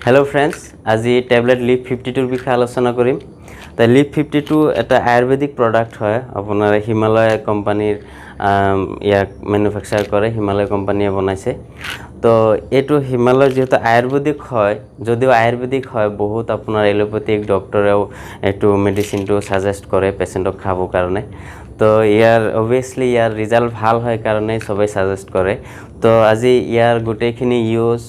Hello friends, आज tablet lip 52 বিষয়ে আলোচনা কৰিম। তো লিপ 52 এটা আয়ুৰ্বেদিক প্ৰডাক্ট হয়। আপোনাৰ হিমালয় কোম্পানীৰ ইয়াক ম্যানুফ্যাকচাৰ কৰে, হিমালয় কোম্পানীয়ে বনাইছে। তো এইটো হিমালয় যেহেতু আয়ুৰ্বেদিক হয়, যদিও আয়ুৰ্বেদিক হয়, বহুত আপোনাৰ এলোপেথিক ডক্টৰেও এইটো মেডিচিনটো সাজেষ্ট কৰে পেশেন্টক খাবৰ কাৰণে। তো ইয়াৰ অবভিয়াসলি ইয়াৰ ৰিজাল্ট ভাল হয় কাৰণে সবাই সাজেষ্ট কৰে। তো আজি ইয়াৰ গোটেইখিনি ইউজ,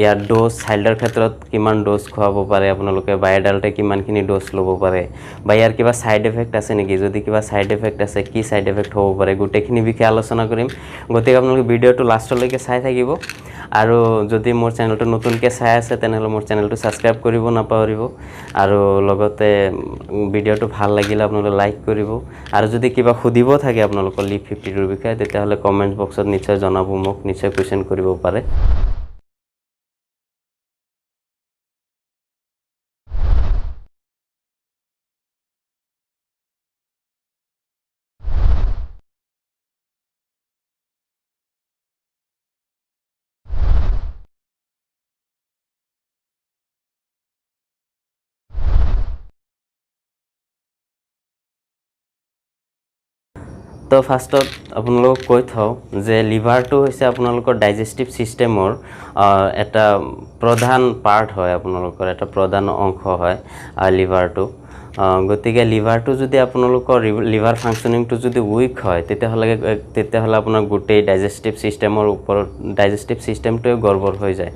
ইয়াৰ ডোজ, চাইল্ডৰ ক্ষেত্ৰত কিমান ডোজ খুৱাব পাৰে আপোনালোকে, বা এডাল্টে কিমানখিনি ডোজ ল'ব পাৰে, বা ইয়াৰ কিবা সাইড এফেক্ট আছে নেকি, যদি কিবা সাইড এফেক্ট আছে কি সাইড এফেক্ট হ'ব পাৰে, গোটেইখিনি বিষয়ে আলোচনা কৰিম। গতিকে আপোনালোকে ভিডিঅ'টো লাষ্টলৈকে চাই থাকিব। আৰু যদি মোৰ চেনেলটো নতুনকৈ চাই আছে তেনেহ'লে মোৰ চেনেলটো ছাবস্ক্ৰাইব কৰিব নাপাহৰিব। আৰু লগতে ভিডিঅ'টো ভাল লাগিলে আপোনালোকে লাইক কৰিব। আৰু যদি কিবা সুধিব থাকে আপোনালোকৰ লিপ 52ৰ বিষয়ে তেতিয়াহ'লে কমেণ্ট বক্সত নিশ্চয় জনাব, মোক নিশ্চয় কুৱেশ্যন কৰিব পাৰে। তো ফাৰ্ষ্টত আপোনালোকক কৈ থওঁ যে লিভাৰটো হৈছে আপোনালোকৰ ডাইজেষ্টিভ ছিষ্টেমৰ এটা প্ৰধান পাৰ্ট হয়, আপোনালোকৰ এটা প্ৰধান অংশ হয় লিভাৰটো। গতিকে লিভাৰটো যদি আপোনালোকৰ লিভাৰ ফাংচনিংটো যদি উইক হয় তেতিয়াহ'লে আপোনাৰ গোটেই ডাইজেষ্টিভ ছিষ্টেমৰ ওপৰত ডাইজেষ্টিভ ছিষ্টেমটোৱে গড়বড় হৈ যায়।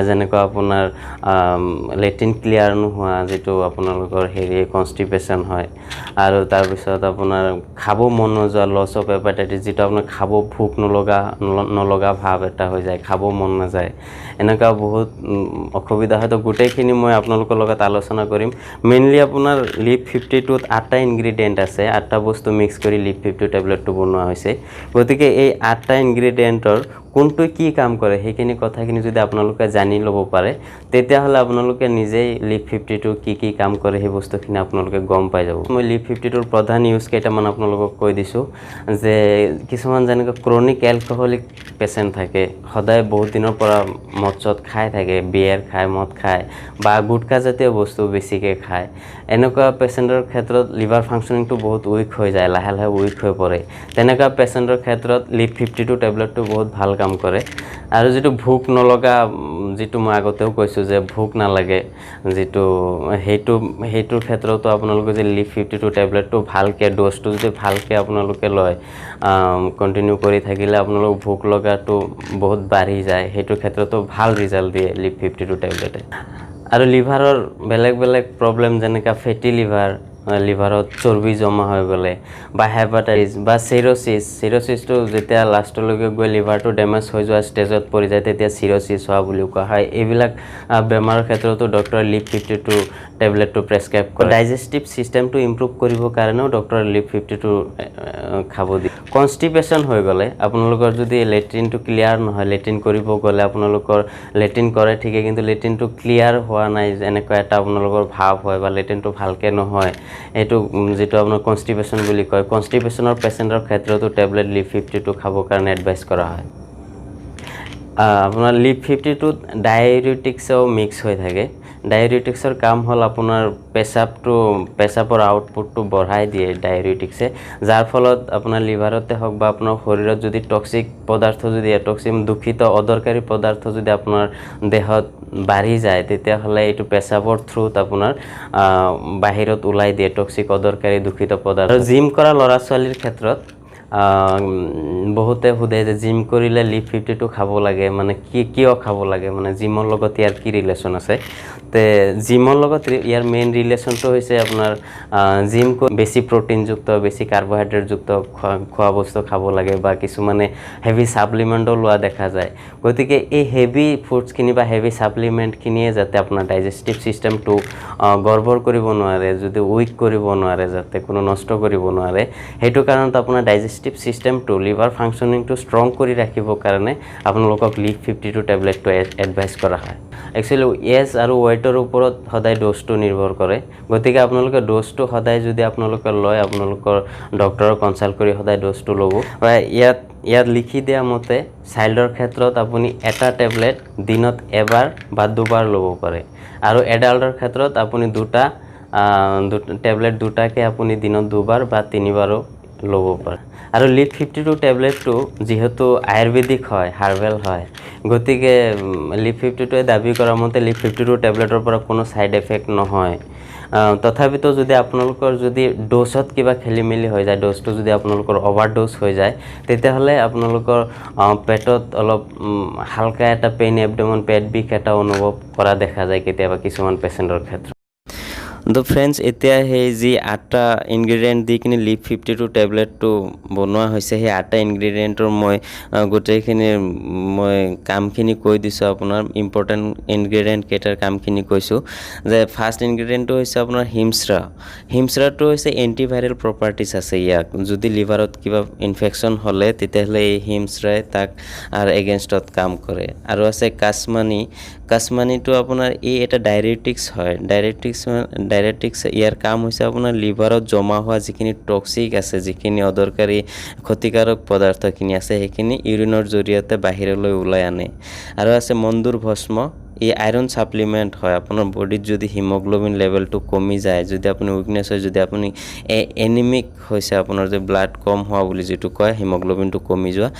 যেনেকুৱা আপোনাৰ লেট্ৰিন ক্লিয়াৰ নোহোৱা, যিটো আপোনালোকৰ কনষ্টিপেশ্যন হয়। আৰু তাৰপিছত আপোনাৰ খাব মন নোযোৱা, লছ অফ এপাটাইটিছ, যিটো আপোনাৰ খাব ভোক নলগা ভাৱ এটা হৈ যায়, খাব মন নাযায়, এনেকুৱা বহুত অসুবিধা হয়। তো গোটেইখিনি মই আপোনালোকৰ লগত আলোচনা কৰিম। মেইনলি আপোনাৰ লিপ 52ত 8টা ইনগ্ৰিডিয়েণ্ট আছে, 8টা বস্তু মিক্স কৰি লিপ 52 টেবলেটটো বনোৱা হৈছে। গতিকে এই 8টা ইনগ্ৰিডিয়েণ্টৰ কোনটো কি কাম কৰে সেইখিনি কথাখিনি যদি আপোনালোকে জানি ল'ব পাৰে তেতিয়াহ'লে আপোনালোকে নিজেই লিপ 52 কি কাম কৰে সেই বস্তুখিনি আপোনালোকে গম পাই যাব। মই লিপ 52ৰ প্ৰধান ইউজ কেইটামান আপোনালোকক কৈ দিছোঁ। যে কিছুমান যেনেকৈ ক্ৰনিক এলকহলিক পেচেণ্ট থাকে, সদায় বহুত দিনৰ পৰা মদ চদ খাই থাকে, বিয়েৰ খায়, মদ খায়, বা গুটখা জাতীয় বস্তু বেছিকৈ খায়, এনেকুৱা পেচেণ্টৰ ক্ষেত্ৰত লিভাৰ ফাংচনিংটো বহুত উইক হৈ যায়, লাহে লাহে উইক হৈ পৰে। তেনেকুৱা পেচেণ্টৰ ক্ষেত্ৰত লিপ 52 টেবলেটটো বহুত ভাল কাম কৰে। আৰু যিটো ভোক নলগা, যিটো মই আগতেও কৈছোঁ যে ভোক নালাগে, সেইটোৰ ক্ষেত্ৰতো আপোনালোকে যে লিপ 52 টেবলেটটো ভালকৈ ড'জটো যদি ভালকৈ আপোনালোকে লয়, কণ্টিনিউ কৰি থাকিলে আপোনালোক ভোক লগাটো বহুত বাঢ়ি যায়। সেইটোৰ ক্ষেত্ৰতো ভাল ৰিজাল্ট দিয়ে লিপ 52 টেবলেটে। আৰু লিভাৰৰ বেলেগ বেলেগ প্ৰব্লেম, যেনেকৈ ফেটি লিভাৰত চৰ্বি জমা হৈ গ'লে, বা হেপাটাইটিছ বা চিৰ'চিছটো যেতিয়া লাষ্টলৈকে গৈ লিভাৰটো ডেমেজ হৈ যোৱা ষ্টেজত পৰি যায় তেতিয়া চিৰ'চিছ হোৱা বুলিও কোৱা হয়। এইবিলাক বেমাৰৰ ক্ষেত্ৰতো ডক্টৰে লিপ 52 টেবলেটটো প্ৰেছক্ৰাইব কৰে। ডাইজেষ্টিভ ছিষ্টেমটো ইম্প্ৰুভ কৰিবৰ কাৰণেও ডক্টৰে লিপ 52 খাব দিয়ে। কনষ্টিপেশ্যন হৈ গ'লে আপোনালোকৰ যদি লেট্ৰিনটো ক্লিয়াৰ নহয়, লেট্ৰিন কৰিব গ'লে আপোনালোকৰ লেট্ৰিন কৰে ঠিকে, কিন্তু লেট্ৰিনটো ক্লিয়াৰ হোৱা নাই, এনেকুৱা এটা আপোনালোকৰ ভাৱ হয়, বা লেট্ৰিনটো ভালকৈ নহয়, এইটো যিটো আপোনাৰ কনষ্টিপেশ্যন বুলি কয়, কনষ্টিপেশ্যনৰ পেচেণ্টৰ ক্ষেত্ৰতো টেবলেট লিপ 52 খাবৰ কাৰণে এডভাইচ কৰা হয়। আপোনাৰ লিপ 52ত ডায়েৰিটিক্সও মিক্স হৈ থাকে। ডায়েৰিটিক্সৰ কাম হ'ল আপোনাৰ পেচাবৰ আউটপুটটো বঢ়াই দিয়ে ডায়েৰিটিক্সে, যাৰ ফলত আপোনাৰ লিভাৰতে হওক বা আপোনাৰ শৰীৰত যদি টক্সিক পদাৰ্থ, যদি দূষিত অদৰকাৰী পদাৰ্থ যদি আপোনাৰ দেহত বাঢ়ি যায় তেতিয়াহ'লে এইটো পেচাবৰ থ্ৰুত আপোনাৰ বাহিৰত ওলাই দিয়ে টক্সিক অদৰকাৰী দূষিত পদাৰ্থ। আৰু জিম কৰা ল'ৰা ছোৱালীৰ ক্ষেত্ৰত বহুতে সোধে যে জিম কৰিলে লিপ 52 খাব লাগে, মানে কিয় খাব লাগে, মানে জিমৰ লগত ইয়াৰ কি ৰিলেশ্যন আছে। তে জিমৰ লগত ইয়াৰ মেইন ৰিলেশ্যনটো হৈছে আপোনাৰ জিম বেছি প্ৰটিনযুক্ত, বেছি কাৰ্বহাইড্ৰেটযুক্ত খোৱা বস্তু খাব লাগে, বা কিছুমানে হেভি ছাপ্লিমেণ্টো লোৱা দেখা যায়। গতিকে এই হেভি ফুডছখিনি বা হেভি ছাপ্লিমেণ্টখিনিয়ে যাতে আপোনাৰ ডাইজেষ্টিভ ছিষ্টেমটো গড়বড় কৰিব নোৱাৰে, যদি উইক কৰিব নোৱাৰে, যাতে কোনো নষ্ট কৰিব নোৱাৰে, সেইটো কাৰণত আপোনাৰ ডাইজেষ্টিভ ছিষ্টেমটো, লিভাৰ ফাংচনিংটো ষ্ট্ৰং কৰি ৰাখিবৰ কাৰণে আপোনালোকক লিপ 52 টেবলেটটো এডভাইচ কৰা হয়। একচুৱেলি এজ আৰু ৱেইটৰ ওপৰত সদায় ড'জটো নিৰ্ভৰ কৰে। গতিকে আপোনালোকে ড'জটো সদায় যদি আপোনালোকে লয়, আপোনালোকৰ ডক্টৰক কনচাল্ট কৰি সদায় ড'জটো ল'ব। ইয়াত ইয়াত লিখি দিয়া মতে চাইল্ডৰ ক্ষেত্ৰত আপুনি এটা টেবলেট দিনত এবাৰ বা দুবাৰ ল'ব পাৰে আৰু এডাল্টৰ ক্ষেত্ৰত আপুনি দুটা টেবলেট দুটাকে আপুনি দিনত দুবাৰ বা তিনিবাৰো ল'ব পাৰে আৰু লিপ 52 টেবলেটটো যেহেতু আয়ুৰ্বেদিক হয় হাৰ্বেল হয় গতিকে লিপ 52 দাবী কৰা মতে লিপ 52 টেবলেটৰ পৰা কোনো সাইড এফেক্ট নহয় তথাপিতো যদি আপোনালোকৰ যদি ড'জত কিবা খেলিমেলি হৈ যায় ড'জটো যদি আপোনালোকৰ অভাৰড'জ হৈ যায় তেতিয়াহ'লে আপোনালোকৰ পেটত অলপ হালকা এটা পেইন এবডোমেন পেট বিষ এটা অনুভৱ কৰা দেখা যায় কেতিয়াবা কিছুমান পেচেণ্টৰ ক্ষেত্ৰত তো ফ্ৰেণ্ডছ এতিয়া সেই যি 8টা ইনগ্ৰেডিয়েণ্ট দি কিনে লিপ 52 টেবলেটটো বনোৱা হৈছে সেই 8টা ইনগ্ৰেডিয়েণ্টৰ মই গোটেইখিনি মই কামখিনি কৈ দিছোঁ আপোনাৰ ইম্পৰ্টেণ্ট ইনগ্ৰেডিয়েণ্ট কেইটাৰ কামখিনি কৈছোঁ যে ফাৰ্ষ্ট ইনগ্ৰেডিয়েণ্টটো হৈছে আপোনাৰ হিমস্ৰাটো হৈছে এণ্টিভাইৰেল প্ৰপাৰ্টিজ আছে ইয়াক যদি লিভাৰত কিবা ইনফেকশ্যন হ'লে তেতিয়াহ'লে এই হিমস্ৰাই তাক আৰু এগেইনষ্টত কাম কৰে আৰু আছে কাছমানিটো আপোনাৰ এই এটা ডাইৰেটিক্স হয় ডাইৰেটিক্স ইয়াৰ কাম হৈছে আপোনাৰ লিভাৰত জমা হোৱা যিখিনি টক্সিক আছে যিখিনি অদৰকাৰী ক্ষতিকাৰক পদাৰ্থখিনি আছে সেইখিনি ইউৰিনৰ জৰিয়তে বাহিৰলৈ ওলাই আনে আৰু আছে মন্দুৰ ভস্ম এই আইৰণ সাপ্লিমেন্ট হয় আপোনাৰ বডিত যদি হিমোগ্লোবিন লেভেলটো কমি যায় যদি আপুনি উইকনেছ হয় যদি আপুনি এনিমিক হৈছে আপোনাৰ যে ব্লাড কম হোৱা বুলি যেটো কয় হিমোগ্লোবিনটো কমি যোৱা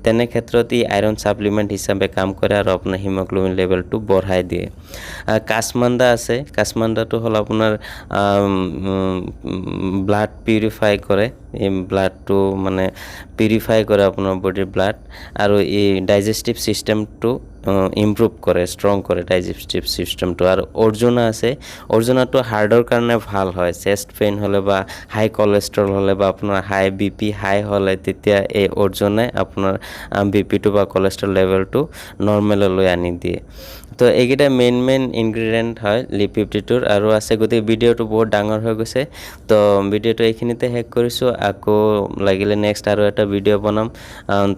তেনে ক্ষেত্ৰত এই আইৰণ সাপ্লিমেন্ট হিচাপে কাম কৰে আৰু আপোনাৰ হিমোগ্লোবিন লেভেলটো বঢ়াই দিয়ে কাছমাণ্ডা আছে কাছমাণ্ডাটো হল আপোনাৰ ব্লাড পিউৰিফাই কৰে এই ব্লাডটো মানে পিউৰিফাই কৰে আপোনাৰ বডিৰ ব্লাড আৰু এই ডাইজেষ্টিভ সিস্টেমটো ইমপ্ৰুভ কৰে ষ্ট্ৰং কৰে ডাইজেষ্টিভ সিস্টেমটো আৰু অৰ্জুনা আছে অৰ্জুনাটো হাৰ্টৰ কাৰণে ভাল হয় চেষ্ট পেইন হ'লে বা হাই কোলেষ্ট্ৰল হ'লে বা আপোনাৰ হাই বিপি হাই হ'লে তেতিয়া এই অৰ্জুনাই আপোনাৰ বিপিটো বা কোলেষ্ট্ৰল লেভেলটো নৰ্মেললৈ আনি দিয়ে তো এইকেইটা মেইন ইনগ্ৰেডিয়েণ্ট হয় লিপ 52 আৰু আছে গতিকে ভিডিঅ'টো বহুত ডাঙৰ হৈ গৈছে তো ভিডিঅ'টো এইখিনিতে শেষ কৰিছোঁ আকৌ লাগিলে নেক্সট আৰু এটা ভিডিঅ' বনাম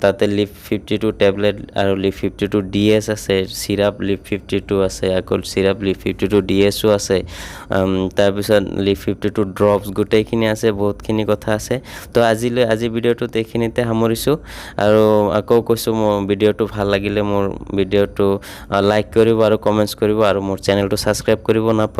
তাতে লিপ 52 টেবলেট আৰু লিপ 52 ডিএছ আছে সিৰাপ লিপ 52 আছে আকৌ সিৰাপ লিপ 52 ডিএছও আছে তাৰপিছত লিপ 52 ড্ৰপছ গোটেইখিনি আছে বহুতখিনি কথা আছে তো আজি ভিডিঅ'টোত এইখিনিতে সামৰিছোঁ আৰু আকৌ কৈছোঁ মোৰ ভিডিঅ'টো ভাল লাগিলে মোৰ ভিডিঅ'টো লাইক কৰিব আৰু কমেন্টছ কৰিব আৰু মোৰ চেনেলটো সাবস্ক্ৰাইব কৰিব নাপাহৰিব